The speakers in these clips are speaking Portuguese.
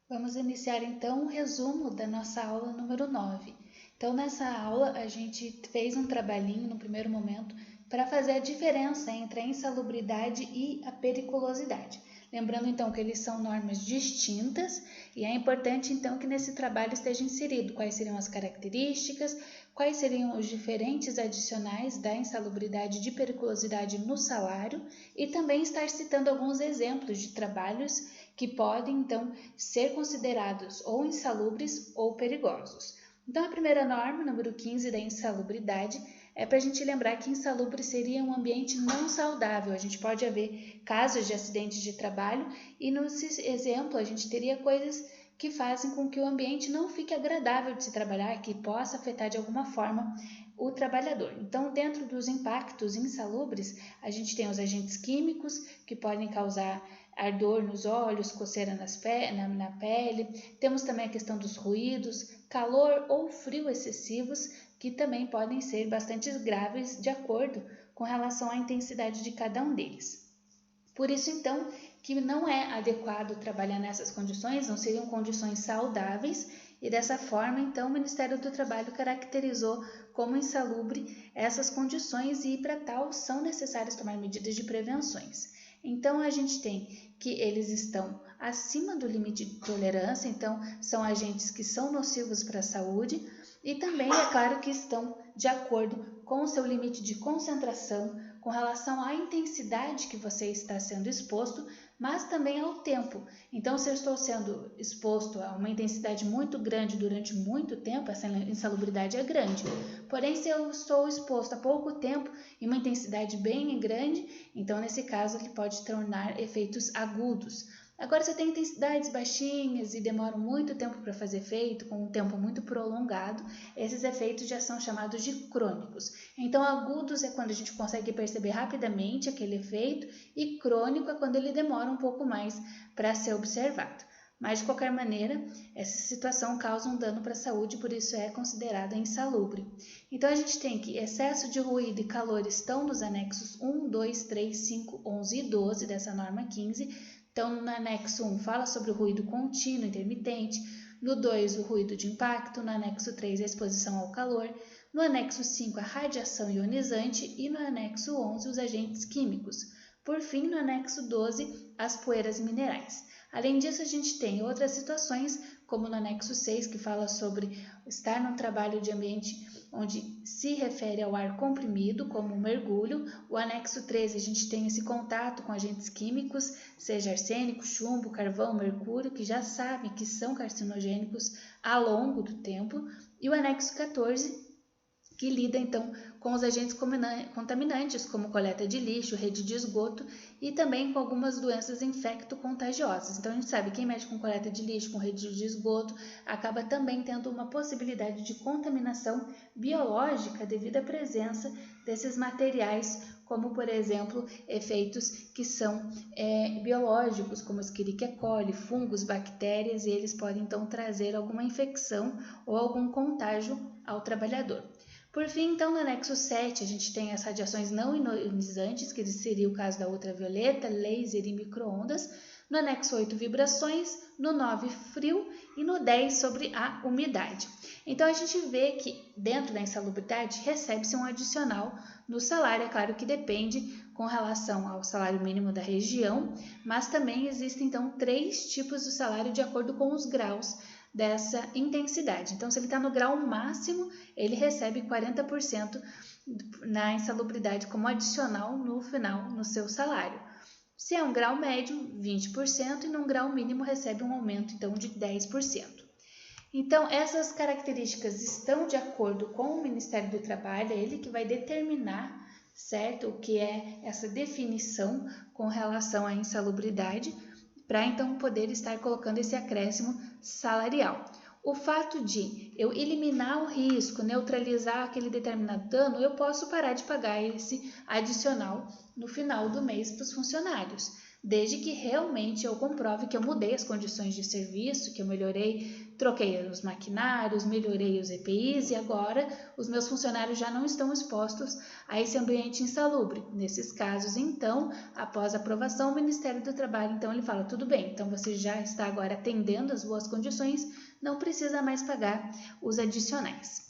Vamos iniciar então um resumo da nossa aula número 9. Então, nessa aula, a gente fez um trabalhinho no primeiro momento para fazer a diferença entre a insalubridade e a periculosidade. Lembrando então que eles são normas distintas e é importante então que nesse trabalho esteja inserido quais seriam as características, quais seriam os diferentes adicionais da insalubridade e de periculosidade no salário e também estar citando alguns exemplos de trabalhos que podem então ser considerados ou insalubres ou perigosos. Então, a primeira norma, número 15 da insalubridade, é para a gente lembrar que insalubre seria um ambiente não saudável. A gente pode haver casos de acidentes de trabalho e nesse exemplo a gente teria coisas que fazem com que o ambiente não fique agradável de se trabalhar, que possa afetar de alguma forma o trabalhador. Então, dentro dos impactos insalubres, a gente tem os agentes químicos que podem causar ardor nos olhos, coceira na pele. Temos também a questão dos ruídos, calor ou frio excessivos, que também podem ser bastante graves de acordo com relação à intensidade de cada um deles. Por isso, então, que não é adequado trabalhar nessas condições, não seriam condições saudáveis, e dessa forma, então, o Ministério do Trabalho caracterizou como insalubre essas condições e, para tal, são necessárias tomar medidas de prevenções. Então, a gente tem que eles estão acima do limite de tolerância, então, são agentes que são nocivos para a saúde, e também, é claro, que estão de acordo com o seu limite de concentração, com relação à intensidade que você está sendo exposto, mas também ao tempo. Então, se eu estou sendo exposto a uma intensidade muito grande durante muito tempo, essa insalubridade é grande. Porém, se eu estou exposto a pouco tempo e uma intensidade bem grande, então, nesse caso, ele pode tornar efeitos agudos. Agora, se tem intensidades baixinhas e demoram muito tempo para fazer efeito, com um tempo muito prolongado, esses efeitos já são chamados de crônicos. Então, agudos é quando a gente consegue perceber rapidamente aquele efeito e crônico é quando ele demora um pouco mais para ser observado. Mas, de qualquer maneira, essa situação causa um dano para a saúde, por isso é considerada insalubre. Então, a gente tem que excesso de ruído e calor estão nos anexos 1, 2, 3, 5, 11 e 12 dessa norma 15. Então, no anexo 1 fala sobre o ruído contínuo, intermitente, no 2 o ruído de impacto, no anexo 3 a exposição ao calor, no anexo 5 a radiação ionizante e no anexo 11 os agentes químicos. Por fim, no anexo 12 as poeiras minerais. Além disso, a gente tem outras situações, como no anexo 6, que fala sobre estar num trabalho de ambiente onde se refere ao ar comprimido, como o mergulho. O anexo 13, a gente tem esse contato com agentes químicos, seja arsênico, chumbo, carvão, mercúrio, que já sabem que são carcinogênicos ao longo do tempo. E o anexo 14, que lida então com os agentes contaminantes, como coleta de lixo, rede de esgoto e também com algumas doenças infecto-contagiosas. Então a gente sabe que quem mexe com coleta de lixo, com rede de esgoto, acaba também tendo uma possibilidade de contaminação biológica devido à presença desses materiais, como por exemplo efeitos que são biológicos, como Escherichia coli, fungos, bactérias, e eles podem então trazer alguma infecção ou algum contágio ao trabalhador. Por fim, então, no anexo 7, a gente tem as radiações não ionizantes, que seria o caso da ultravioleta, laser e micro-ondas. No anexo 8, vibrações. No 9, frio. E no 10, sobre a umidade. Então, a gente vê que dentro da insalubridade recebe-se um adicional no salário. É claro que depende com relação ao salário mínimo da região, mas também existem, então, 3 tipos de salário de acordo com os graus dessa intensidade. Então, se ele está no grau máximo, ele recebe 40% na insalubridade como adicional no final no seu salário. Se é um grau médio, 20%, e num grau mínimo recebe um aumento então de 10%. Então, essas características estão de acordo com o Ministério do Trabalho, é ele que vai determinar, certo, o que é essa definição com relação à insalubridade, para então poder estar colocando esse acréscimo salarial. O fato de eu eliminar o risco, neutralizar aquele determinado dano, eu posso parar de pagar esse adicional no final do mês para os funcionários. desde que realmente eu comprove que eu mudei as condições de serviço, que eu melhorei, troquei os maquinários, melhorei os EPIs e agora os meus funcionários já não estão expostos a esse ambiente insalubre. Nesses casos, então, após a aprovação, o Ministério do Trabalho, então, ele fala, tudo bem, então você já está agora atendendo as boas condições, não precisa mais pagar os adicionais.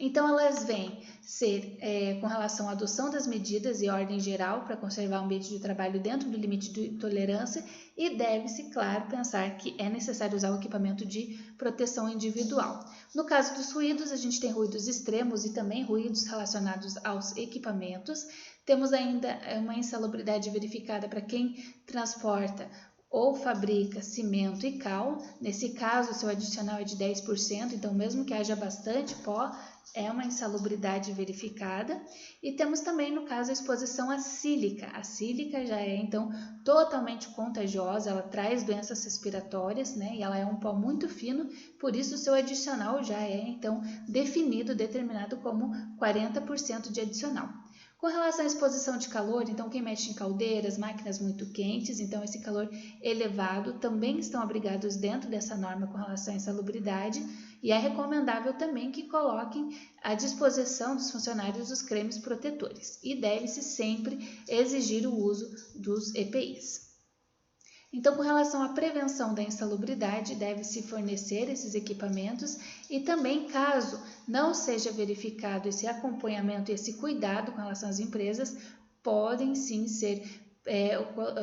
Então, elas vêm ser com relação à adoção das medidas e ordem geral para conservar o ambiente de trabalho dentro do limite de tolerância e deve-se, claro, pensar que é necessário usar o equipamento de proteção individual. No caso dos ruídos, a gente tem ruídos extremos e também ruídos relacionados aos equipamentos. Temos ainda uma insalubridade verificada para quem transporta ou fabrica cimento e cal. Nesse caso, o seu adicional é de 10%, então mesmo que haja bastante pó, é uma insalubridade verificada. E temos também, no caso, a exposição à sílica. A sílica já é, então, totalmente contagiosa, ela traz doenças respiratórias, né? E ela é um pó muito fino, por isso o seu adicional já é, então, definido, determinado como 40% de adicional. Com relação à exposição de calor, então quem mexe em caldeiras, máquinas muito quentes, então esse calor elevado também estão abrigados dentro dessa norma com relação à insalubridade e é recomendável também que coloquem à disposição dos funcionários os cremes protetores e deve-se sempre exigir o uso dos EPIs. Então, com relação à prevenção da insalubridade, deve-se fornecer esses equipamentos e também, caso não seja verificado esse acompanhamento e esse cuidado com relação às empresas, podem sim ser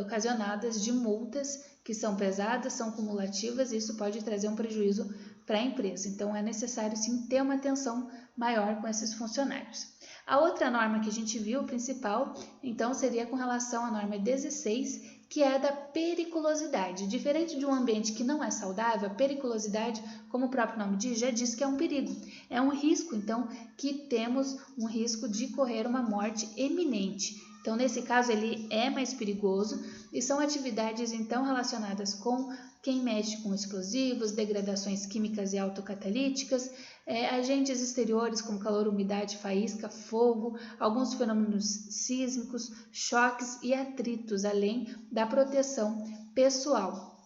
ocasionadas de multas que são pesadas, são cumulativas e isso pode trazer um prejuízo para a empresa. Então, é necessário sim ter uma atenção maior com esses funcionários. A outra norma que a gente viu, principal, então, seria com relação à norma 16, que é da periculosidade. Diferente de um ambiente que não é saudável, a periculosidade, como o próprio nome diz, já diz que é um perigo. É um risco, então, que temos um risco de correr uma morte eminente. Então, nesse caso, ele é mais perigoso e são atividades, então, relacionadas com quem mexe com explosivos, degradações químicas e autocatalíticas, agentes exteriores como calor, umidade, faísca, fogo, alguns fenômenos sísmicos, choques e atritos, além da proteção pessoal.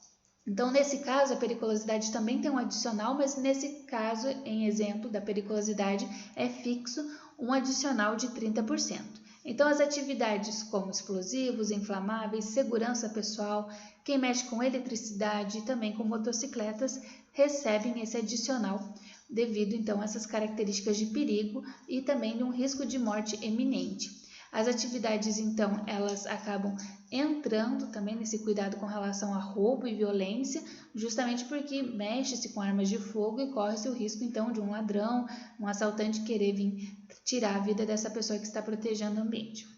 Então, nesse caso, a periculosidade também tem um adicional, mas nesse caso, em exemplo da periculosidade, é fixo um adicional de 30%. Então, as atividades como explosivos, inflamáveis, segurança pessoal, quem mexe com eletricidade e também com motocicletas recebem esse adicional devido, então, a essas características de perigo e também de um risco de morte eminente. As atividades, então, elas acabam entrando também nesse cuidado com relação a roubo e violência, justamente porque mexe-se com armas de fogo e corre-se o risco, então, de um ladrão, um assaltante querer vir tirar a vida dessa pessoa que está protegendo o ambiente.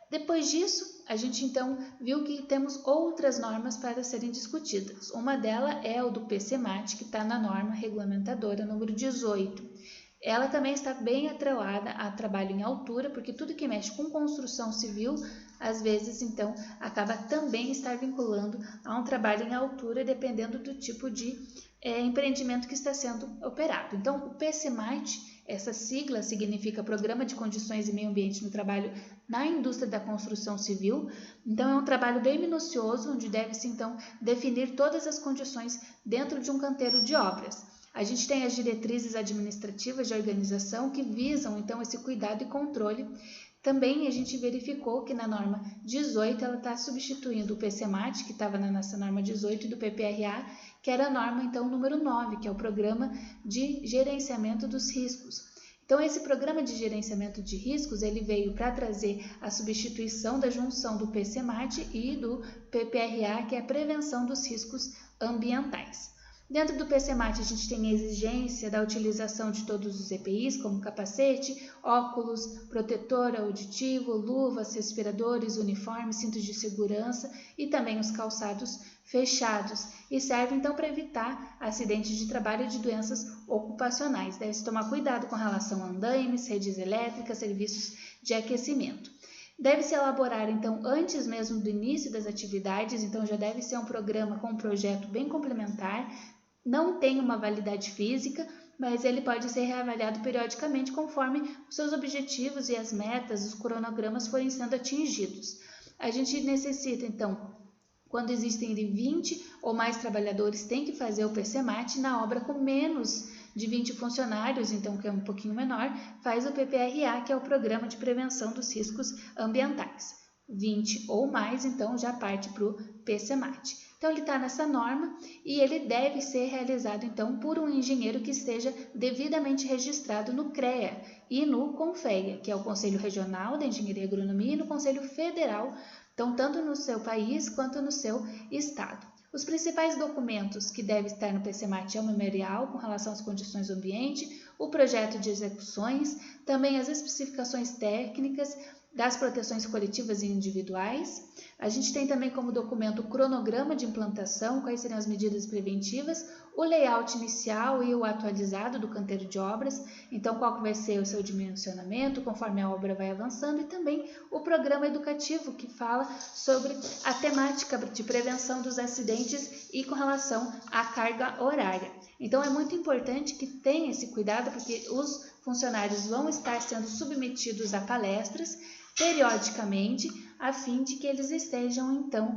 Depois disso, a gente, então, viu que temos outras normas para serem discutidas. Uma delas é o do PCMAT, que está na norma regulamentadora número 18. Ela também está bem atrelada a trabalho em altura, porque tudo que mexe com construção civil, às vezes, então, acaba também estar vinculando a um trabalho em altura, dependendo do tipo de empreendimento que está sendo operado. Então, o PCMAT, essa sigla significa Programa de Condições e Meio Ambiente no Trabalho na Indústria da Construção Civil. Então, é um trabalho bem minucioso, onde deve-se, então, definir todas as condições dentro de um canteiro de obras. A gente tem as diretrizes administrativas de organização que visam, então, esse cuidado e controle. Também a gente verificou que na norma 18 ela está substituindo o PCMAT, que estava na nossa norma 18, e do PPRA, que era a norma, então, número 9, que é o Programa de Gerenciamento dos Riscos. Então, esse Programa de Gerenciamento de Riscos, ele veio para trazer a substituição da junção do PCMAT e do PPRA, que é a Prevenção dos Riscos Ambientais. Dentro do PCMAT, a gente tem a exigência da utilização de todos os EPIs, como capacete, óculos, protetor auditivo, luvas, respiradores, uniformes, cintos de segurança e também os calçados fechados. E serve, então, para evitar acidentes de trabalho e de doenças ocupacionais. Deve-se tomar cuidado com relação a andaimes, redes elétricas, serviços de aquecimento. Deve-se elaborar, então, antes mesmo do início das atividades, então já deve ser um programa com um projeto bem complementar. Não tem uma validade física, mas ele pode ser reavaliado periodicamente conforme os seus objetivos e as metas, os cronogramas forem sendo atingidos. a gente necessita, então, quando existem de 20 ou mais trabalhadores, tem que fazer o PCMAT. Na obra com menos de 20 funcionários, então que é um pouquinho menor, faz o PPRA, que é o Programa de Prevenção dos Riscos Ambientais. 20 ou mais, então já parte para o PCMAT. Então ele está nessa norma e ele deve ser realizado então por um engenheiro que esteja devidamente registrado no CREA e no CONFEA, que é o Conselho Regional da Engenharia e Agronomia, e no Conselho Federal, então tanto no seu país quanto no seu estado. Os principais documentos que devem estar no PCMAT é o memorial com relação às condições do ambiente, o projeto de execuções, também as especificações técnicas das proteções coletivas e individuais. A gente tem também como documento o cronograma de implantação, quais seriam as medidas preventivas, o layout inicial e o atualizado do canteiro de obras, então qual que vai ser o seu dimensionamento conforme a obra vai avançando, e também o programa educativo que fala sobre a temática de prevenção dos acidentes e com relação à carga horária. Então é muito importante que tenha esse cuidado, porque os funcionários vão estar sendo submetidos a palestras periodicamente, a fim de que eles estejam, então,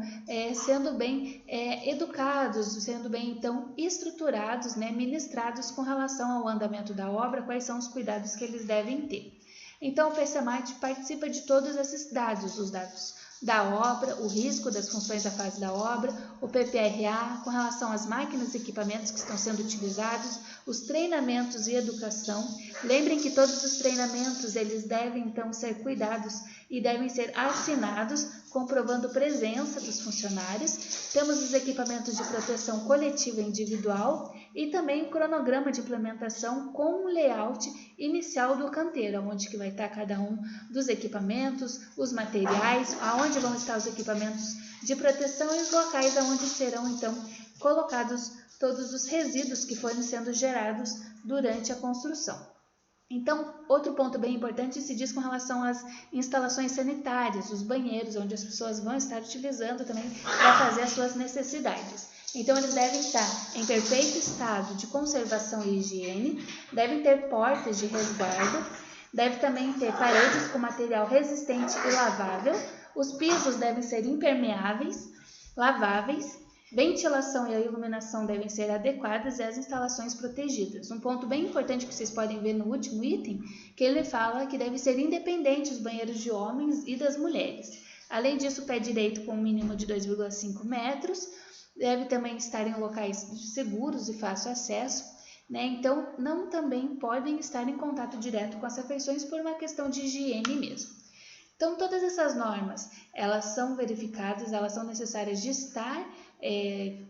sendo bem educados, sendo bem, então, estruturados, ministrados com relação ao andamento da obra, quais são os cuidados que eles devem ter. Então, o PCMAT participa de todos esses dados, os dados da obra, o risco das funções da fase da obra, o PPRA com relação às máquinas e equipamentos que estão sendo utilizados, os treinamentos e educação. Lembrem que todos os treinamentos eles devem então ser cuidados e devem ser assinados, comprovando presença dos funcionários. Temos os equipamentos de proteção coletiva e individual e também o cronograma de implementação com o layout inicial do canteiro, onde que vai estar cada um dos equipamentos, os materiais, aonde vão estar os equipamentos de proteção e os locais aonde serão então colocados todos os resíduos que forem sendo gerados durante a construção. Então, outro ponto bem importante se diz com relação às instalações sanitárias, os banheiros, onde as pessoas vão estar utilizando também para fazer as suas necessidades. Então, eles devem estar em perfeito estado de conservação e higiene, devem ter portas de resguardo, deve também ter paredes com material resistente e lavável, os pisos devem ser impermeáveis, laváveis, ventilação e a iluminação devem ser adequadas e as instalações protegidas. Um ponto bem importante que vocês podem ver no último item, que ele fala que deve ser independente os banheiros de homens e das mulheres. Além disso, o pé direito com um mínimo de 2,5 metros, deve também estar em locais seguros e fácil acesso, Então, não também podem estar em contato direto com as refeições por uma questão de higiene mesmo. Então, todas essas normas, elas são verificadas, elas são necessárias de estar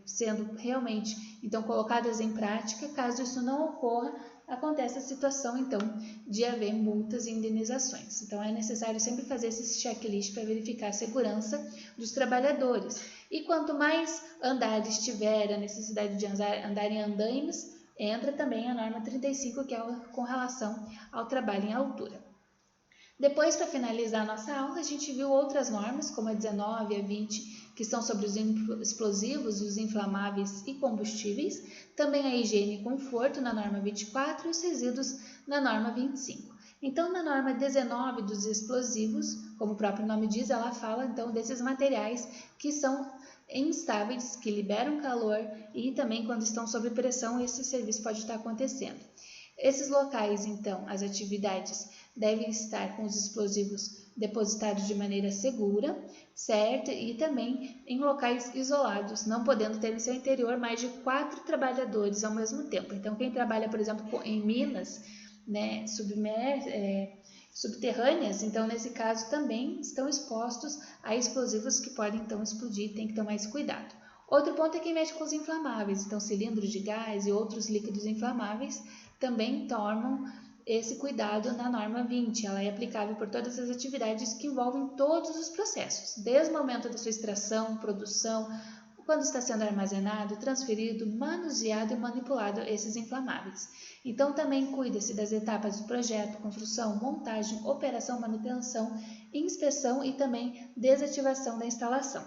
sendo realmente, então, colocadas em prática. Caso isso não ocorra, acontece a situação, então, de haver multas e indenizações. Então, é necessário sempre fazer esse checklist para verificar a segurança dos trabalhadores. E quanto mais andares tiver a necessidade de andar em andaimes, entra também a norma 35, que é com relação ao trabalho em altura. Depois, para finalizar a nossa aula, a gente viu outras normas, como a 19 e a 20, que são sobre os explosivos, os inflamáveis e combustíveis. Também a higiene e conforto na norma 24 e os resíduos na norma 25. Então, na norma 19 dos explosivos, como o próprio nome diz, ela fala então desses materiais que são instáveis, que liberam calor e também quando estão sob pressão, esse serviço pode estar acontecendo. Esses locais, então, as atividades devem estar com os explosivos depositados de maneira segura, certo? E também em locais isolados, não podendo ter em seu interior mais de 4 trabalhadores ao mesmo tempo. Então, quem trabalha, por exemplo, em minas, subterrâneas, então nesse caso também estão expostos a explosivos que podem então explodir, tem que tomar esse cuidado. Outro ponto é quem mexe com os inflamáveis, então cilindros de gás e outros líquidos inflamáveis também tomam esse cuidado na norma 20, ela é aplicável por todas as atividades que envolvem todos os processos, desde o momento da sua extração, produção, quando está sendo armazenado, transferido, manuseado e manipulado esses inflamáveis. Então, também cuida-se das etapas do projeto, construção, montagem, operação, manutenção, inspeção e também desativação da instalação.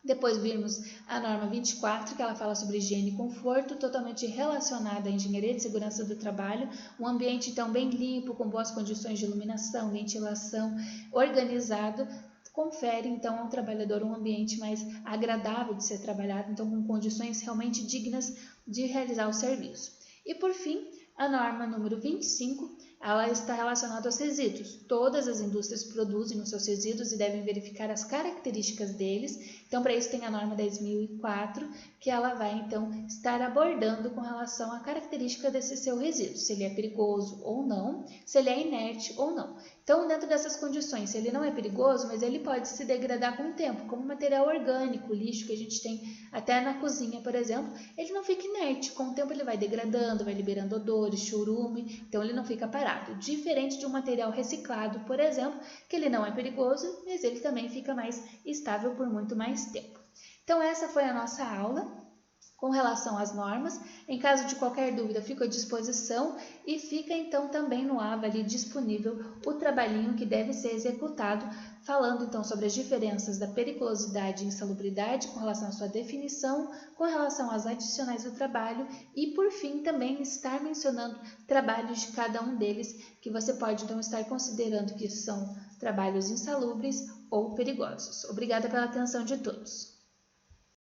Depois vimos a norma 24, que ela fala sobre higiene e conforto, totalmente relacionada à engenharia de segurança do trabalho, um ambiente então bem limpo, com boas condições de iluminação, ventilação, organizado, confere então ao trabalhador um ambiente mais agradável de ser trabalhado, então com condições realmente dignas de realizar o serviço. E por fim, a norma número 25, ela está relacionada aos resíduos. Todas as indústrias produzem os seus resíduos e devem verificar as características deles. Então, para isso tem a norma 10.004, que ela vai então estar abordando com relação à característica desse seu resíduo, se ele é perigoso ou não, se ele é inerte ou não. Então, dentro dessas condições, se ele não é perigoso, mas ele pode se degradar com o tempo, como material orgânico, lixo que a gente tem até na cozinha, por exemplo, ele não fica inerte, com o tempo ele vai degradando, vai liberando odores, churume, então ele não fica parado. Diferente de um material reciclado, por exemplo, que ele não é perigoso, mas ele também fica mais estável por muito mais tempo. Então essa foi a nossa aula com relação às normas. Em caso de qualquer dúvida, fico à disposição e fica então também no AVA ali disponível o trabalhinho que deve ser executado, falando então sobre as diferenças da periculosidade e insalubridade com relação à sua definição, com relação às adicionais do trabalho e, por fim, também estar mencionando trabalhos de cada um deles que você pode então estar considerando que são trabalhos insalubres ou perigosos. Obrigada pela atenção de todos.